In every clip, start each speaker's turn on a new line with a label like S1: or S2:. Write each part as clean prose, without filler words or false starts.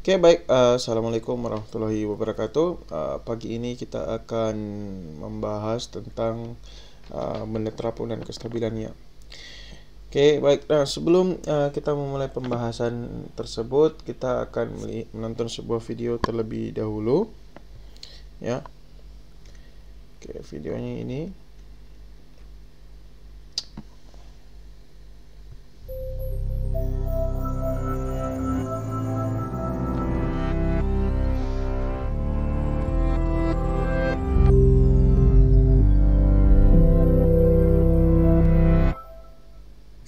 S1: Oke, baik. Assalamualaikum warahmatullahi wabarakatuh. Pagi ini kita akan membahas tentang benda terapung dan kestabilannya. Oke, baik. Nah, sebelum kita memulai pembahasan tersebut, kita akan menonton sebuah video terlebih dahulu. Ya. Oke, videonya ini.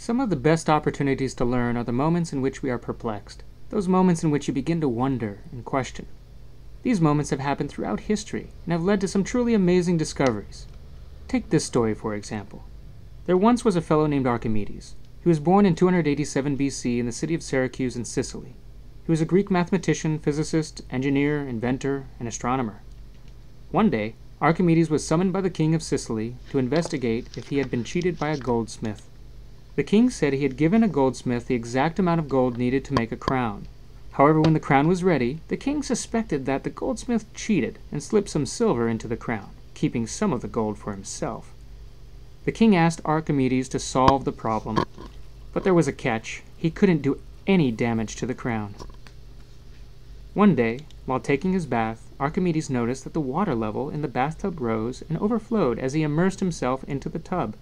S2: Some of the best opportunities to learn are the moments in which we are perplexed, those moments in which you begin to wonder and question. These moments have happened throughout history and have led to some truly amazing discoveries. Take this story, for example. There once was a fellow named Archimedes. He was born in 287 BC in the city of Syracuse in Sicily. He was a Greek mathematician, physicist, engineer, inventor, and astronomer. One day, Archimedes was summoned by the king of Sicily to investigate if he had been cheated by a goldsmith. The king said he had given a goldsmith the exact amount of gold needed to make a crown. However, when the crown was ready, the king suspected that the goldsmith cheated and slipped some silver into the crown, keeping some of the gold for himself. The king asked Archimedes to solve the problem, but there was a catch. He couldn't do any damage to the crown. One day, while taking his bath, Archimedes noticed that the water level in the bathtub rose and overflowed as he immersed himself into the tub.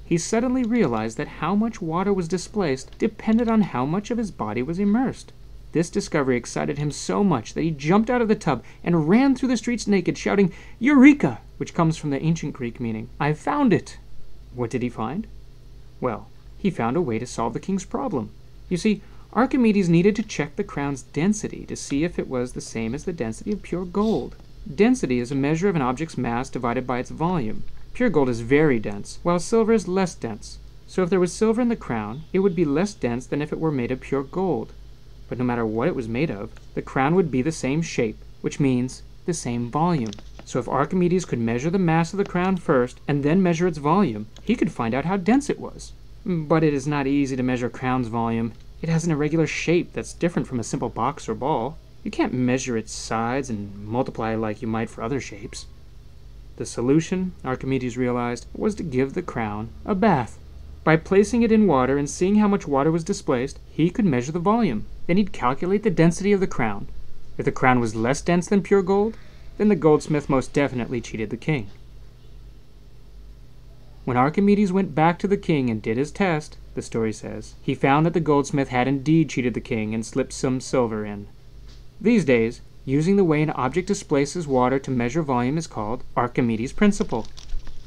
S2: He suddenly realized that how much water was displaced depended on how much of his body was immersed. This discovery excited him so much that he jumped out of the tub and ran through the streets naked, shouting, "Eureka!" which comes from the ancient Greek meaning, "I've found it!" What did he find? Well, he found a way to solve the king's problem. You see, Archimedes needed to check the crown's density to see if it was the same as the density of pure gold. Density is a measure of an object's mass divided by its volume. Pure gold is very dense, while silver is less dense. So if there was silver in the crown, it would be less dense than if it were made of pure gold. But no matter what it was made of, the crown would be the same shape, which means the same volume. So if Archimedes could measure the mass of the crown first, and then measure its volume, he could find out how dense it was. But it is not easy to measure a crown's volume. It has an irregular shape that's different from a simple box or ball. You can't measure its sides and multiply like you might for other shapes. The solution, Archimedes realized, was to give the crown a bath. By placing it in water and seeing how much water was displaced, he could measure the volume. Then he'd calculate the density of the crown. If the crown was less dense than pure gold, then the goldsmith most definitely cheated the king. When Archimedes went back to the king and did his test, the story says, he found that the goldsmith had indeed cheated the king and slipped some silver in. These days, using the way an object displaces water to measure volume is called Archimedes' principle.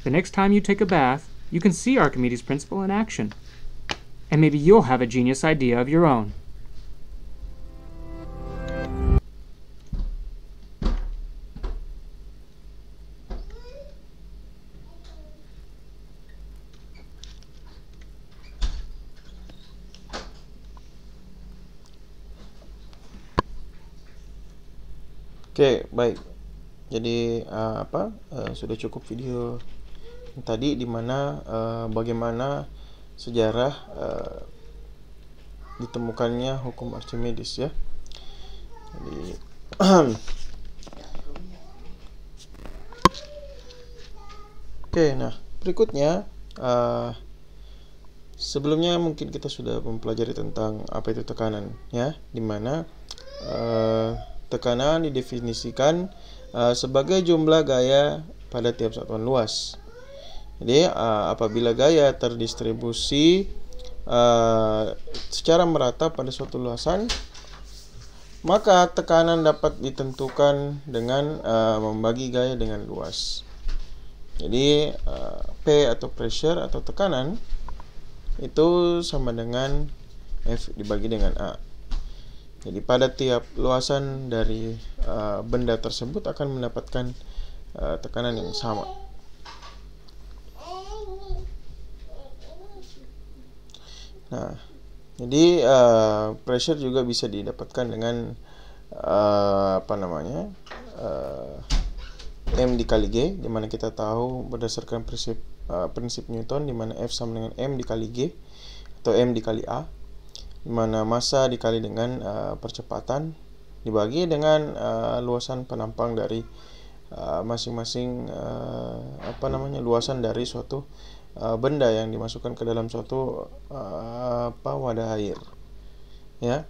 S2: The next time you take a bath, you can see Archimedes' principle in action. And maybe you'll have a genius idea of your own.
S1: Oke, baik. Jadi sudah cukup video yang tadi dimana bagaimana sejarah ditemukannya hukum Archimedes ya. Jadi oke, nah berikutnya sebelumnya mungkin kita sudah mempelajari tentang apa itu tekanan ya, dimana tekanan didefinisikan sebagai jumlah gaya pada tiap satuan luas. Jadi apabila gaya terdistribusi secara merata pada suatu luasan, maka tekanan dapat ditentukan dengan membagi gaya dengan luas. Jadi P atau pressure atau tekanan itu sama dengan F dibagi dengan A. Jadi pada tiap luasan dari benda tersebut akan mendapatkan tekanan yang sama. Nah, jadi pressure juga bisa didapatkan dengan M dikali G, di mana kita tahu berdasarkan prinsip Newton, di mana F sama dengan M dikali G atau M dikali A. di mana massa dikali dengan percepatan dibagi dengan luasan penampang dari masing-masing luasan dari suatu benda yang dimasukkan ke dalam suatu wadah air, ya.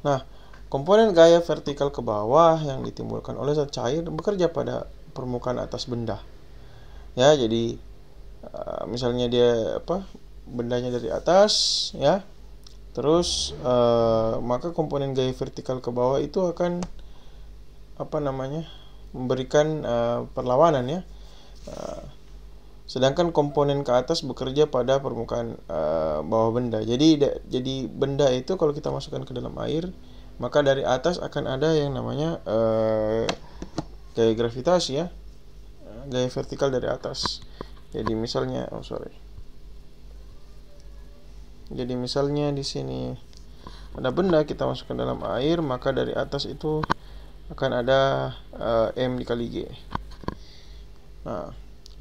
S1: Nah, komponen gaya vertikal ke bawah yang ditimbulkan oleh zat cair bekerja pada permukaan atas benda, ya. Jadi misalnya dia bendanya dari atas, ya. Terus maka komponen gaya vertikal ke bawah itu akan memberikan perlawanan, ya. Sedangkan komponen ke atas bekerja pada permukaan bawah benda. Jadi benda itu kalau kita masukkan ke dalam air, maka dari atas akan ada yang namanya gaya gravitasi, ya. Gaya vertikal dari atas. Jadi misalnya Jadi misalnya di sini ada benda, kita masukkan dalam air, maka dari atas itu akan ada M dikali G. Nah,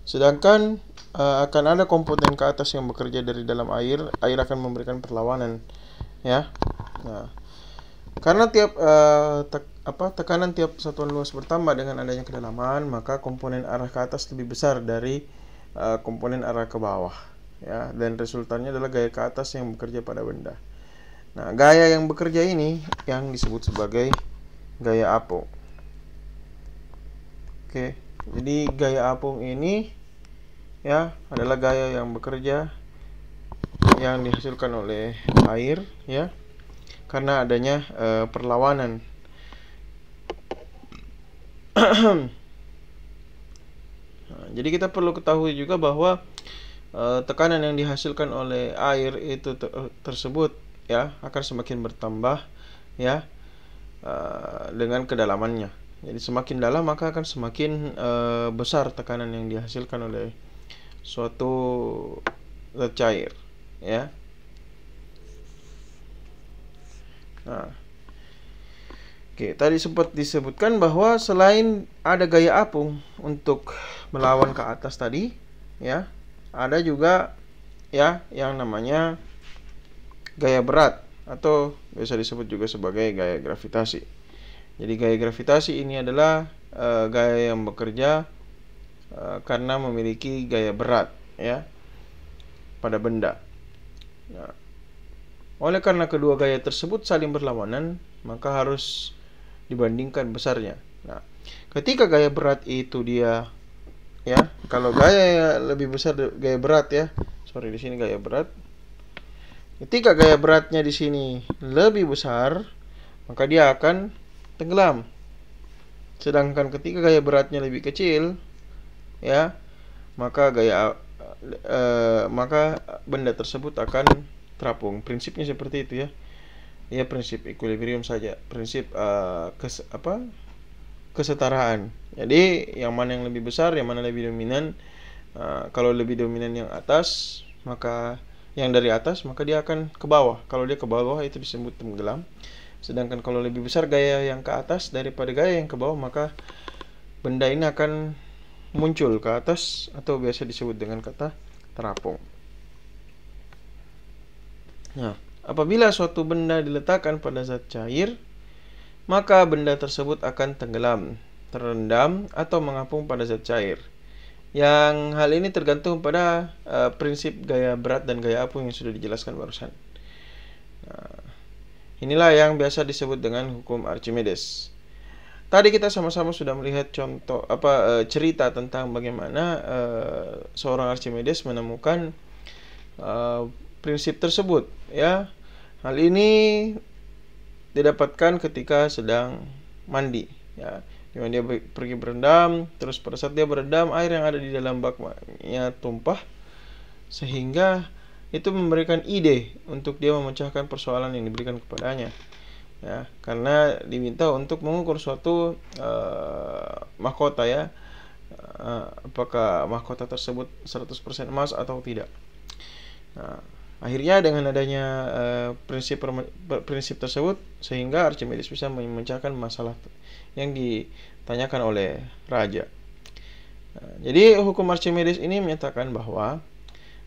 S1: sedangkan akan ada komponen ke atas yang bekerja dari dalam air akan memberikan perlawanan, ya. Nah, karena tiap tekanan tiap satuan luas bertambah dengan adanya kedalaman, maka komponen arah ke atas lebih besar dari komponen arah ke bawah, ya, dan resultannya adalah gaya ke atas yang bekerja pada benda. Nah, gaya yang bekerja ini yang disebut sebagai gaya apung. Oke, jadi gaya apung ini, ya, adalah gaya yang bekerja yang dihasilkan oleh air, ya, karena adanya perlawanan. Nah, jadi kita perlu ketahui juga bahwa tekanan yang dihasilkan oleh air itu tersebut, ya, akan semakin bertambah, ya, dengan kedalamannya. Jadi semakin dalam maka akan semakin besar tekanan yang dihasilkan oleh suatu zat cair, ya. Nah, oke, tadi sempat disebutkan bahwa selain ada gaya apung untuk melawan ke atas tadi, ya, ada juga, ya, yang namanya gaya berat atau biasa disebut juga sebagai gaya gravitasi. Jadi gaya gravitasi ini adalah gaya yang bekerja karena memiliki gaya berat, ya, pada benda. Nah, oleh karena kedua gaya tersebut saling berlawanan, maka harus dibandingkan besarnya. Nah, ketika gaya berat itu dia, ya, kalau gaya lebih besar gaya berat, ya. Di sini gaya berat. Ketika gaya beratnya di sini lebih besar, maka dia akan tenggelam. Sedangkan ketika gaya beratnya lebih kecil, ya, maka benda tersebut akan terapung. Prinsipnya seperti itu, ya. Ya, prinsip equilibrium saja, prinsip kesetaraan. Jadi yang mana yang lebih besar, yang mana lebih dominan. Kalau lebih dominan yang atas, maka yang dari atas, maka dia akan ke bawah. Kalau dia ke bawah itu disebut tenggelam. Sedangkan kalau lebih besar gaya yang ke atas daripada gaya yang ke bawah, maka benda ini akan muncul ke atas atau biasa disebut dengan kata terapung. Nah, apabila suatu benda diletakkan pada zat cair, maka benda tersebut akan tenggelam, terendam, atau mengapung pada zat cair. Yang hal ini tergantung pada prinsip gaya berat dan gaya apung yang sudah dijelaskan barusan. Nah, inilah yang biasa disebut dengan hukum Archimedes. Tadi kita sama-sama sudah melihat contoh cerita tentang bagaimana seorang Archimedes menemukan prinsip tersebut, ya. Hal ini didapatkan ketika sedang mandi, ya. Dimana dia pergi berendam, terus pada saat dia berendam, air yang ada di dalam baknya tumpah, sehingga itu memberikan ide untuk dia memecahkan persoalan yang diberikan kepadanya, ya, karena diminta untuk mengukur suatu mahkota, ya, apakah mahkota tersebut 100% emas atau tidak. Nah, akhirnya dengan adanya prinsip tersebut, sehingga Archimedes bisa memecahkan masalah yang ditanyakan oleh raja. Nah, jadi hukum Archimedes ini menyatakan bahwa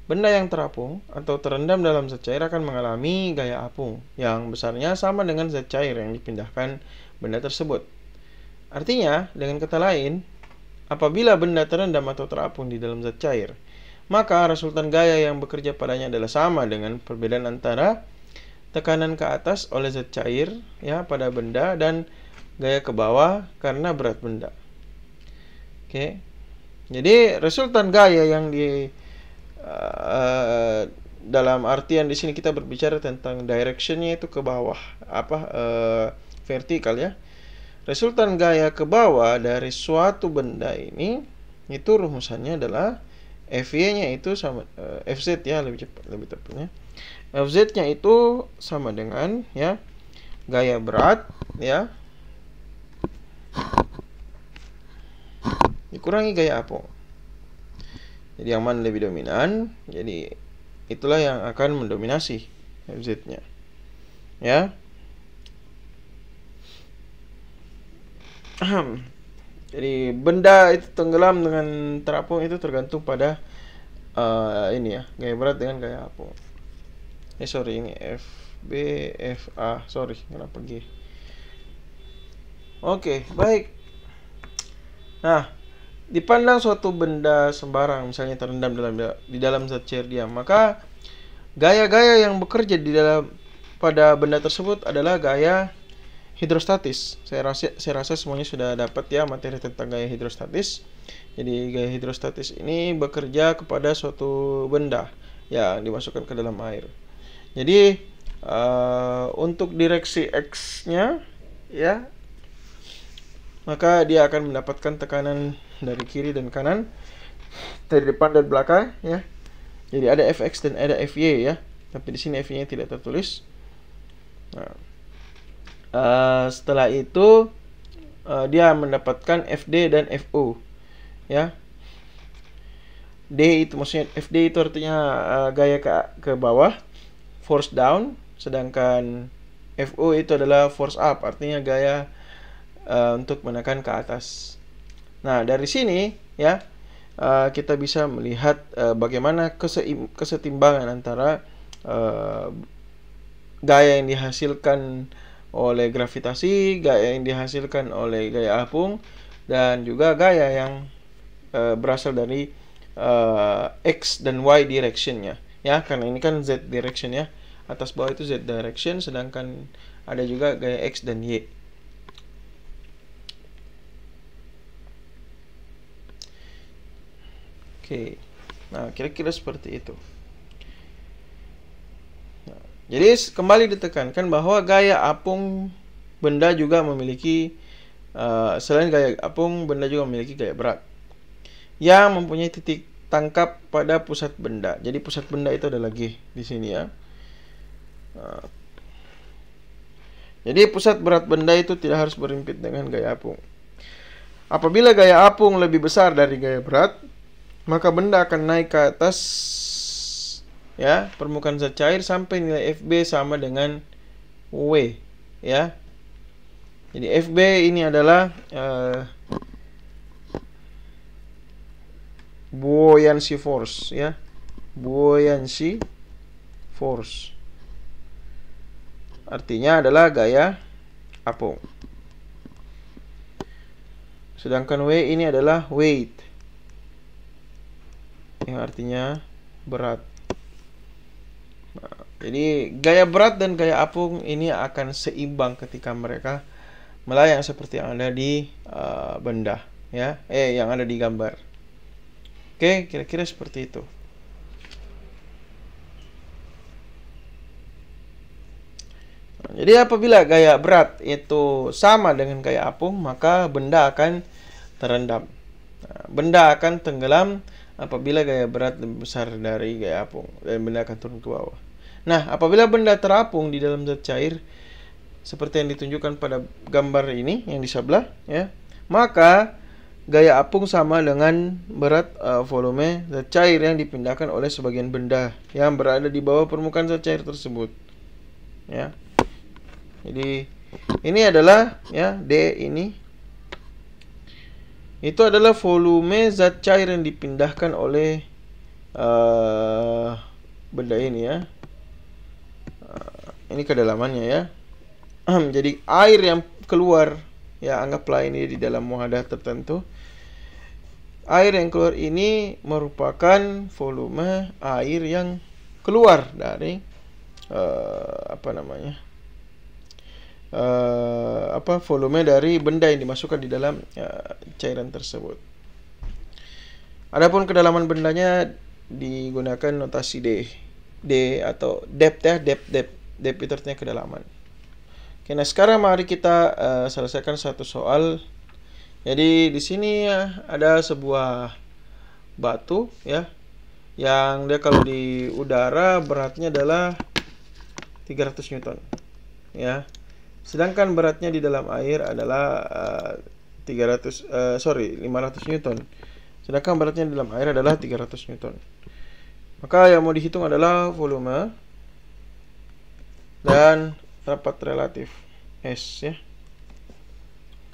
S1: benda yang terapung atau terendam dalam zat cair akan mengalami gaya apung yang besarnya sama dengan zat cair yang dipindahkan benda tersebut. Artinya, dengan kata lain, apabila benda terendam atau terapung di dalam zat cair, maka resultan gaya yang bekerja padanya adalah sama dengan perbedaan antara tekanan ke atas oleh zat cair ya pada benda dan gaya ke bawah karena berat benda. Oke. Jadi resultan gaya yang di dalam artian di sini kita berbicara tentang directionnya itu ke bawah, vertikal ya. Resultan gaya ke bawah dari suatu benda ini itu rumusannya adalah Fy-nya itu sama Fz ya, lebih tepatnya. Fz-nya itu sama dengan ya gaya berat ya dikurangi gaya apung. Jadi yang mana lebih dominan, jadi itulah yang akan mendominasi Fz-nya. Ya. Jadi benda itu tenggelam dengan terapung itu tergantung pada ini ya, gaya berat dengan gaya apung. Ini FB, FA, kenapa G? Oke, baik. Nah, dipandang suatu benda sembarang misalnya terendam di dalam zat cair diam, maka gaya-gaya yang bekerja pada benda tersebut adalah gaya hidrostatis. Saya rasa semuanya sudah dapat ya materi tentang gaya hidrostatis. Jadi gaya hidrostatis ini bekerja kepada suatu benda yang dimasukkan ke dalam air. Jadi untuk direksi X-nya ya, maka dia akan mendapatkan tekanan dari kiri dan kanan, dari depan dan belakang ya. Jadi ada Fx dan ada Fy ya. Tapi di sini Fy-nya tidak tertulis. Nah, setelah itu dia mendapatkan Fd dan Fu ya. D itu maksudnya Fd itu artinya gaya ke bawah, force down, sedangkan Fu itu adalah force up, artinya gaya untuk menekan ke atas. Nah, dari sini ya kita bisa melihat bagaimana kesetimbangan antara gaya yang dihasilkan oleh gravitasi, gaya yang dihasilkan oleh gaya apung, dan juga gaya yang berasal dari X dan Y directionnya ya, karena ini kan Z direction ya, atas bawah itu Z direction, sedangkan ada juga gaya X dan Y. Oke, nah kira-kira seperti itu. Nah, jadi kembali ditekankan bahwa gaya apung benda juga memiliki selain gaya apung, benda juga memiliki gaya berat yang mempunyai titik tangkap pada pusat benda. Jadi pusat benda itu adalah G di sini ya. Jadi pusat berat benda itu tidak harus berhimpit dengan gaya apung. Apabila gaya apung lebih besar dari gaya berat, maka benda akan naik ke atas ya permukaan zat cair sampai nilai Fb sama dengan W ya. Jadi Fb ini adalah buoyancy force ya, buoyancy force artinya adalah gaya apung, sedangkan W ini adalah weight yang artinya berat. Nah, jadi gaya berat dan gaya apung ini akan seimbang ketika mereka melayang seperti yang ada di benda ya, yang ada di gambar. Oke, kira-kira seperti itu. Nah, jadi apabila gaya berat itu sama dengan gaya apung, maka benda akan terendam. Nah, benda akan tenggelam apabila gaya berat lebih besar dari gaya apung, dan benda akan turun ke bawah. Nah, apabila benda terapung di dalam zat cair seperti yang ditunjukkan pada gambar ini yang di sebelah ya, maka gaya apung sama dengan berat volume zat cair yang dipindahkan oleh sebagian benda yang berada di bawah permukaan zat cair tersebut. Ya. Jadi ini adalah ya D ini. Itu adalah volume zat cair yang dipindahkan oleh benda ini ya. Ini kedalamannya ya. Jadi air yang keluar ya, anggaplah ini di dalam wadah tertentu. Air yang keluar ini merupakan volume air yang keluar dari volume dari benda yang dimasukkan di dalam cairan tersebut. Adapun kedalaman bendanya digunakan notasi D atau depth ya, depth itu artinya kedalaman. Oke, nah sekarang mari kita selesaikan satu soal. Jadi di sini ada sebuah batu ya, yang dia kalau di udara beratnya adalah 300 Newton ya. Sedangkan beratnya di dalam air adalah 500 Newton. Sedangkan beratnya di dalam air adalah 300 Newton. Maka yang mau dihitung adalah volume dan rapat relatif S ya.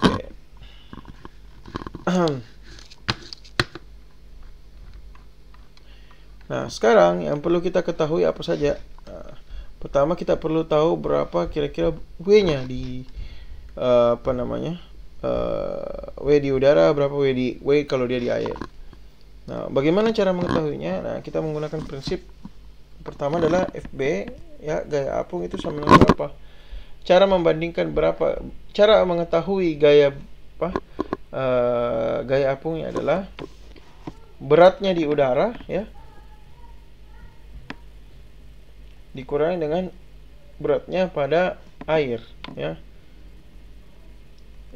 S1: Oke. Nah, sekarang yang perlu kita ketahui apa saja? Pertama kita perlu tahu berapa kira-kira W-nya di W di udara, berapa W kalau dia di air. Nah, bagaimana cara mengetahuinya? Nah, kita menggunakan prinsip pertama adalah FB ya, gaya apung itu sama dengan berapa. Cara membandingkan cara mengetahui gaya apungnya adalah beratnya di udara ya dikurangi dengan beratnya pada air ya.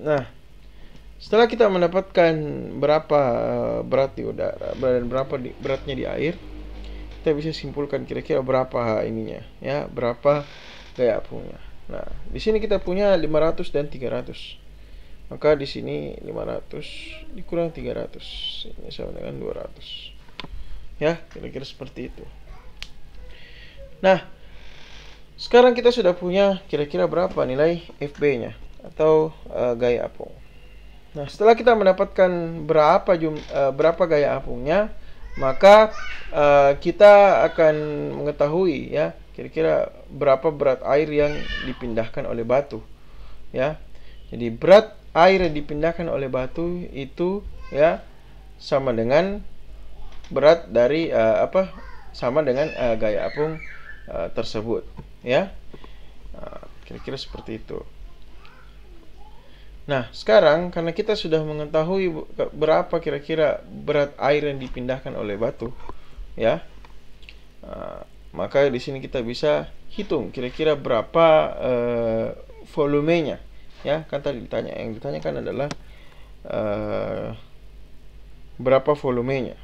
S1: Nah, setelah kita mendapatkan berapa berat di udara dan berapa beratnya di air, kita bisa simpulkan kira-kira berapa ininya ya, berapa gaya apungnya. Nah, di sini kita punya 500 dan 300. Maka di sini 500 dikurang 300 ini sama dengan 200. Ya, kira-kira seperti itu. Nah, sekarang kita sudah punya kira-kira berapa nilai FB-nya atau gaya apung. Nah, setelah kita mendapatkan berapa gaya apungnya, maka kita akan mengetahui ya kira-kira berapa berat air yang dipindahkan oleh batu ya. Jadi berat air yang dipindahkan oleh batu itu ya sama dengan berat dari sama dengan gaya apung tersebut ya. Kira-kira seperti itu. Nah, sekarang karena kita sudah mengetahui berapa kira-kira berat air yang dipindahkan oleh batu ya, maka di sini kita bisa hitung kira-kira berapa volumenya ya. Kan tadi yang ditanyakan adalah berapa volumenya.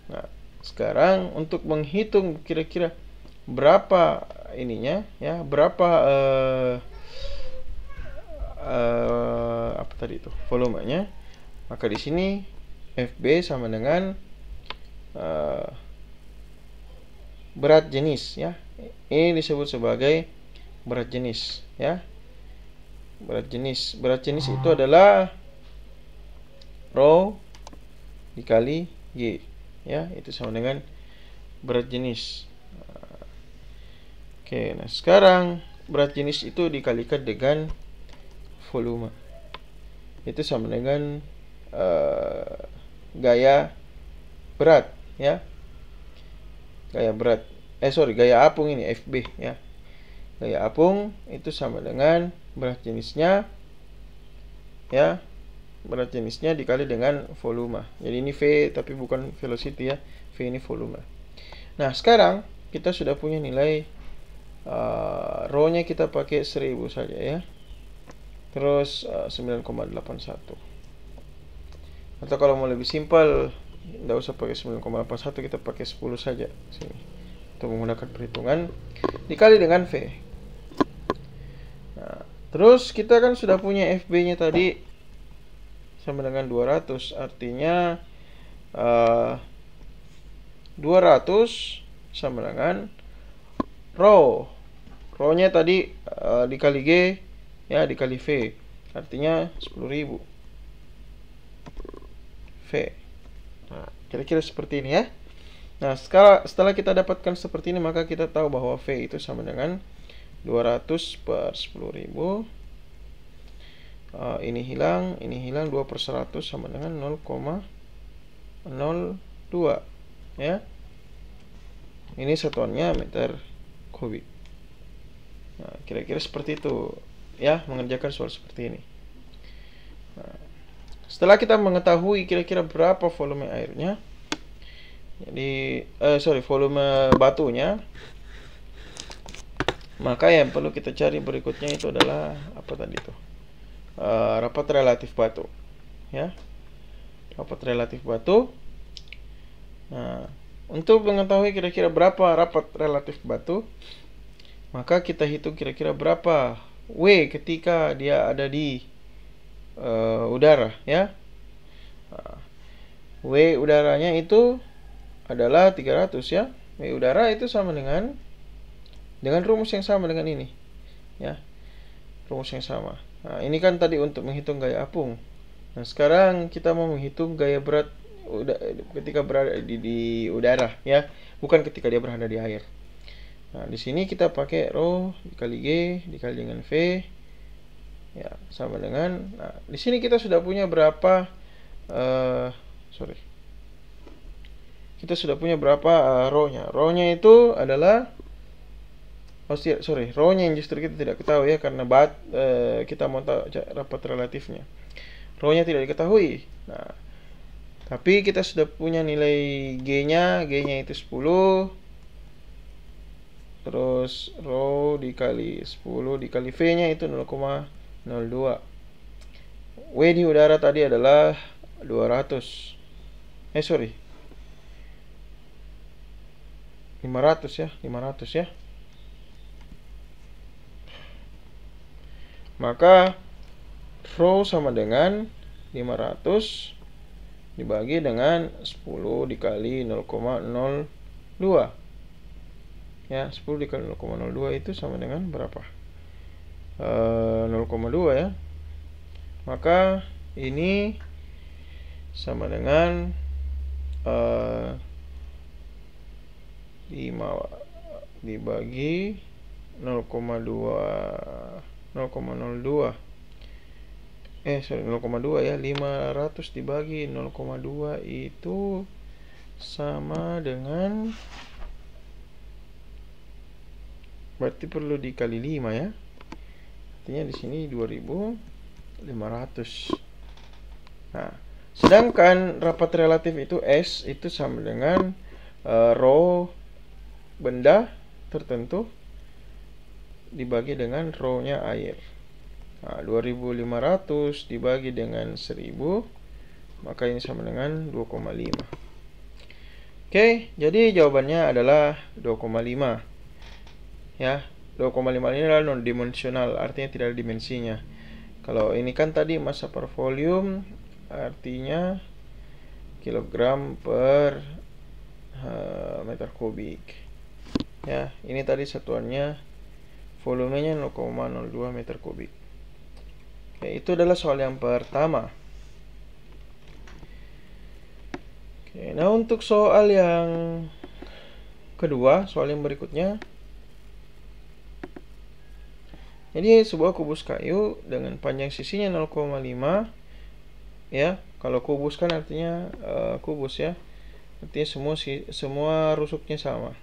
S1: Nah, sekarang untuk menghitung kira-kira berapa ininya ya, berapa volumenya, maka di sini FB sama dengan berat jenis ya. Ini disebut sebagai berat jenis ya. Berat jenis itu adalah rho dikali G ya, itu sama dengan berat jenis. Oke, nah sekarang berat jenis itu dikalikan dengan volume, itu sama dengan gaya berat ya. Gaya apung ini FB ya. Gaya apung itu sama dengan berat jenisnya ya. Berat jenisnya dikali dengan volume. Jadi ini V tapi bukan velocity ya. V ini volume. Nah, sekarang kita sudah punya nilai rho-nya kita pakai 1000 saja ya. Terus 9,81. Atau kalau mau lebih simpel, tidak usah pakai 9,81, kita pakai 10 saja sini. Untuk menggunakan perhitungan dikali dengan V. Nah, terus kita kan sudah punya FB-nya tadi sama dengan 200, artinya 200 sama dengan rho. Rho-nya tadi dikali G ya, dikali V, artinya 10.000 V. Nah, kira-kira seperti ini ya. Nah, setelah kita dapatkan seperti ini, maka kita tahu bahwa V itu sama dengan 200 per 10.000. Ini hilang, 2 per 100 sama dengan 0,02. Ya. Ini satuannya meter kubik. Nah, kira-kira seperti itu ya, mengerjakan soal seperti ini. Nah, setelah kita mengetahui kira-kira berapa volume airnya, jadi volume batunya, maka yang perlu kita cari berikutnya itu adalah apa tadi itu? Rapat relatif batu. Ya. Rapat relatif batu. Nah, untuk mengetahui kira-kira berapa rapat relatif batu, maka kita hitung kira-kira berapa W ketika dia ada di udara, ya. W udaranya itu adalah 300, ya. W udara itu sama dengan rumus yang sama dengan ini, ya. Rumus yang sama. Nah, ini kan tadi untuk menghitung gaya apung. Nah, sekarang kita mau menghitung gaya berat ketika berada di udara, ya, bukan ketika dia berada di air. Nah, di sini kita pakai rho dikali G dikali dengan V, ya, sama dengan. Nah, di sini kita sudah punya berapa? Kita sudah punya berapa rho-nya? Rho-nya itu adalah rho-nya yang justru kita tidak ketahui, ya, karena kita mau tahu rapat relatifnya. Rho-nya tidak diketahui. Nah, tapi kita sudah punya nilai G-nya itu 10. Terus rho dikali 10 dikali V-nya itu 0,02. W di udara tadi adalah 200. 500, ya, 500, ya. Maka rho sama dengan 500 dibagi dengan 10 dikali 0,02. Ya, 10 dikali 0,02 itu sama dengan berapa? 0,2, ya. Maka ini sama dengan 5 dibagi 0,02. 0,02 ya. 500 dibagi 0,2 itu sama dengan, berarti perlu dikali 5, ya. Artinya di sini 2500. Nah, sedangkan rapat relatif itu S itu sama dengan rho benda tertentu dibagi dengan rho-nya air. Nah, 2500 dibagi dengan 1000, maka ini sama dengan 2,5. Oke, jadi jawabannya adalah 2,5. Ya, 2,5 ini adalah non-dimensional, artinya tidak ada dimensinya. Kalau ini kan tadi massa per volume, artinya kilogram per meter kubik. Ya, ini tadi satuannya volumenya 0,02 meter kubik. Oke, itu adalah soal yang pertama. Oke, nah untuk soal yang kedua, soal yang berikutnya. Jadi sebuah kubus kayu dengan panjang sisinya 0,5, ya. Kalau kubus kan artinya kubus, ya. Artinya semua rusuknya sama.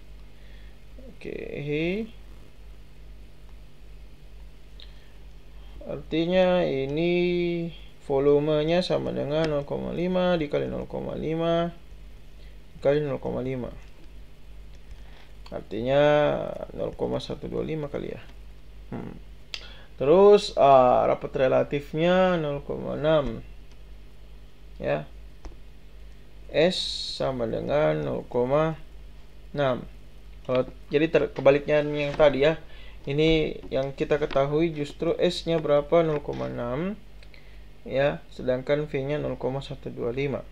S1: Oke. Artinya ini volumenya sama dengan 0,5 dikali 0,5 dikali 0,5. Artinya 0,125 kali, ya. Terus rapat relatifnya 0,6, ya. S sama dengan 0,6. Jadi kebaliknya yang tadi, ya. Ini yang kita ketahui justru S-nya berapa? 0,6, ya, sedangkan V-nya 0,125.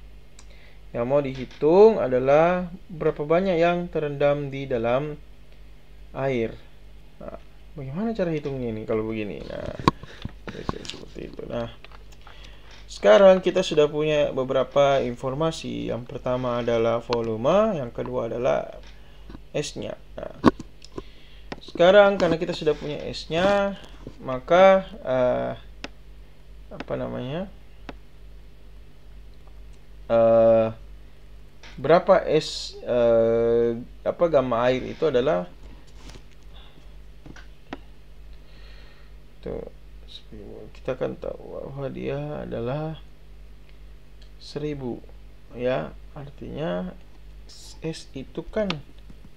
S1: Yang mau dihitung adalah berapa banyak yang terendam di dalam air. Nah, bagaimana cara hitungnya ini kalau begini? Nah, seperti itu. Nah, Sekarang kita sudah punya beberapa informasi. Yang pertama adalah volume, yang kedua adalah S-nya. Nah, sekarang karena kita sudah punya S-nya, maka berapa S gamma air itu adalah kita kan tahu bahwa dia adalah 1000 ya, artinya S itu kan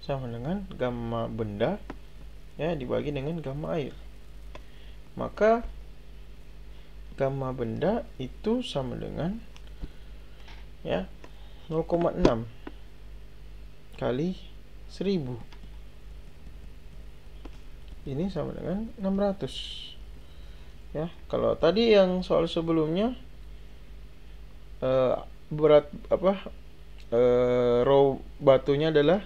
S1: sama dengan gamma benda ya dibagi dengan gamma air. Maka gamma benda itu sama dengan ya 0,6 kali 1000. Ini sama dengan 600. Ya, kalau tadi yang soal sebelumnya berat raw batunya adalah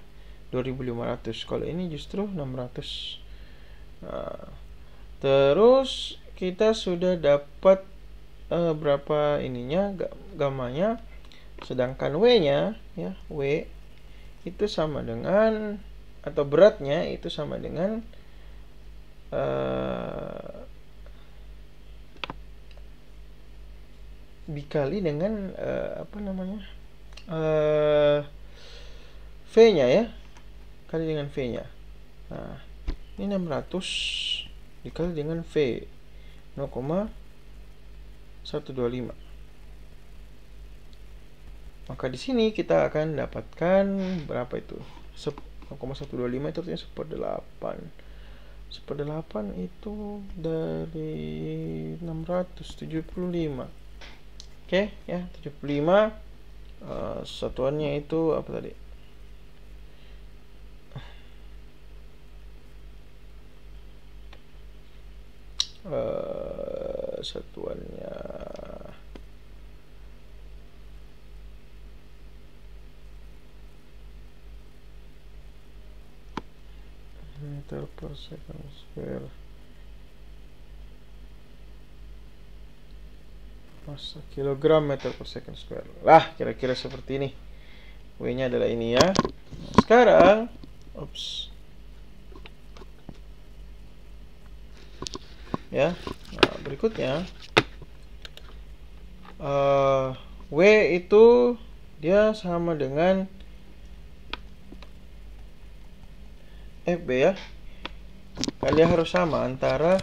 S1: 2500. Kalau ini justru 600. Terus kita sudah dapat berapa ininya gamanya, sedangkan W-nya ya, W itu sama dengan atau beratnya itu sama dengan dikali dengan V-nya ya, kali dengan V-nya. Nah, ini 600 dikali dengan V 0,125. Maka di sini kita akan dapatkan berapa itu? 0,125 itu artinya 1/8 itu dari 675. Oke, ya, 75. Satuannya itu apa tadi? Satuannya meter per second square. Masa kilogram meter per second square. Lah, kira-kira seperti ini. W-nya adalah ini ya. Sekarang, ya, nah, berikutnya W itu dia sama dengan FB ya. Kalian harus sama antara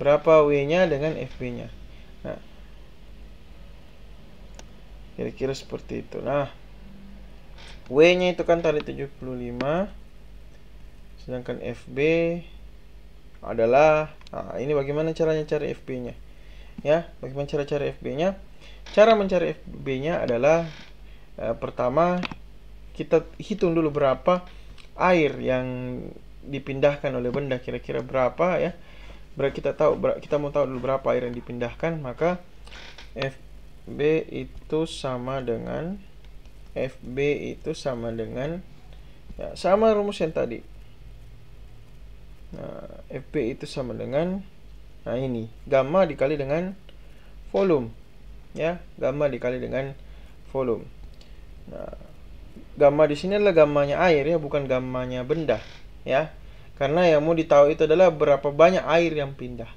S1: berapa W-nya dengan FB-nya. Nah, kira-kira seperti itu. Nah, W-nya itu kan tadi 75, sedangkan FB adalah, nah, ini bagaimana caranya cari FB-nya ya. Bagaimana cara cari FB-nya? Cara mencari FB-nya adalah pertama kita hitung dulu berapa air yang dipindahkan oleh benda, kira-kira berapa ya. Kita mau tahu dulu berapa air yang dipindahkan, maka FB itu sama dengan ya, sama rumus yang tadi. Nah, FB itu sama dengan, nah ini, gamma dikali dengan volume. Ya, gamma dikali dengan volume. Nah, gamma di sini adalah gammanya air ya, bukan gammanya benda. Ya, karena yang mau ditahu itu adalah berapa banyak air yang pindah.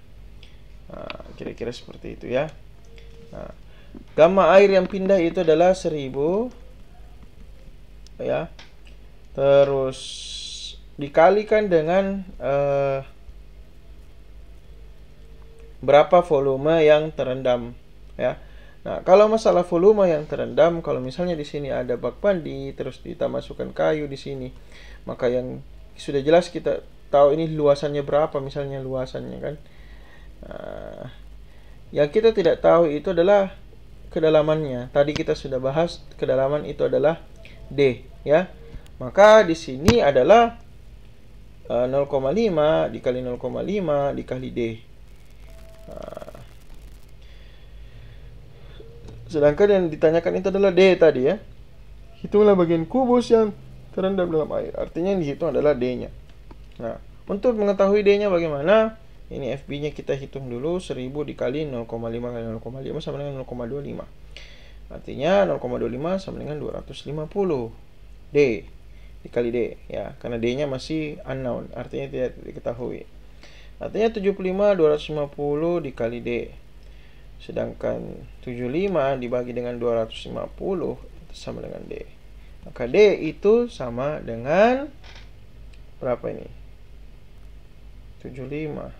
S1: Nah, kira-kira seperti itu ya. Nah, gamma air yang pindah itu adalah 1000 ya. Terus dikalikan dengan berapa volume yang terendam ya. Nah, kalau masalah volume yang terendam, kalau misalnya di sini ada bak mandi, terus kita masukkan kayu di sini, maka yang sudah jelas kita tahu ini luasannya berapa, misalnya luasannya kan. Nah, yang kita tidak tahu itu adalah kedalamannya. Tadi kita sudah bahas kedalaman itu adalah D ya. Maka di sini adalah 0,5 dikali 0,5 dikali D. Sedangkan yang ditanyakan itu adalah D tadi ya. Hitunglah bagian kubus yang terendam dalam air. Artinya yang dihitung adalah D-nya. Nah, untuk mengetahui D-nya bagaimana? Ini FB-nya kita hitung dulu. 1000 dikali 0,5 kali 0,5 sama dengan 0,25. Artinya 0,25 sama dengan 250 D dikali D ya, karena D-nya masih unknown, artinya tidak diketahui. Artinya 75 250 dikali D. Sedangkan 75 dibagi dengan 250 itu sama dengan D. Maka D itu sama dengan berapa ini? 75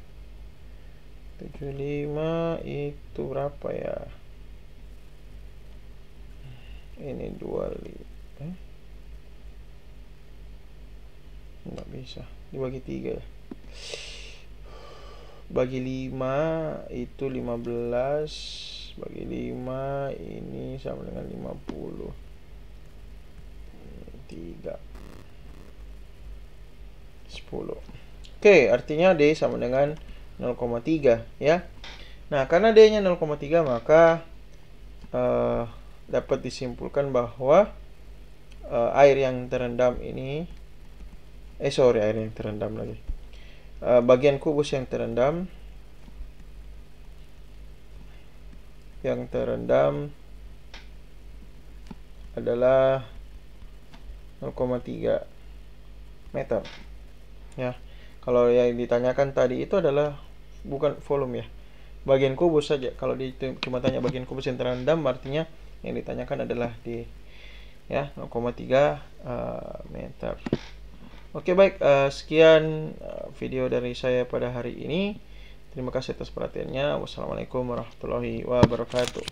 S1: itu berapa ya? Ini 25. Nggak bisa dibagi 3 ya. Bagi 5 itu 15. Bagi 5 ini sama dengan 50. 3 10. Oke, artinya D sama dengan 0,3 ya. Nah, karena D-nya 0,3 maka dapat disimpulkan bahwa air yang terendam ini air yang terendam lagi. Bagian kubus yang terendam adalah 0,3 meter. Ya. Kalau yang ditanyakan tadi itu adalah bukan volume ya. Bagian kubus saja. Kalau cuma tanya bagian kubus yang terendam, artinya yang ditanyakan adalah di ya 0,3 meter. Oke, baik, sekian video dari saya pada hari ini. Terima kasih atas perhatiannya. Wassalamualaikum warahmatullahi wabarakatuh.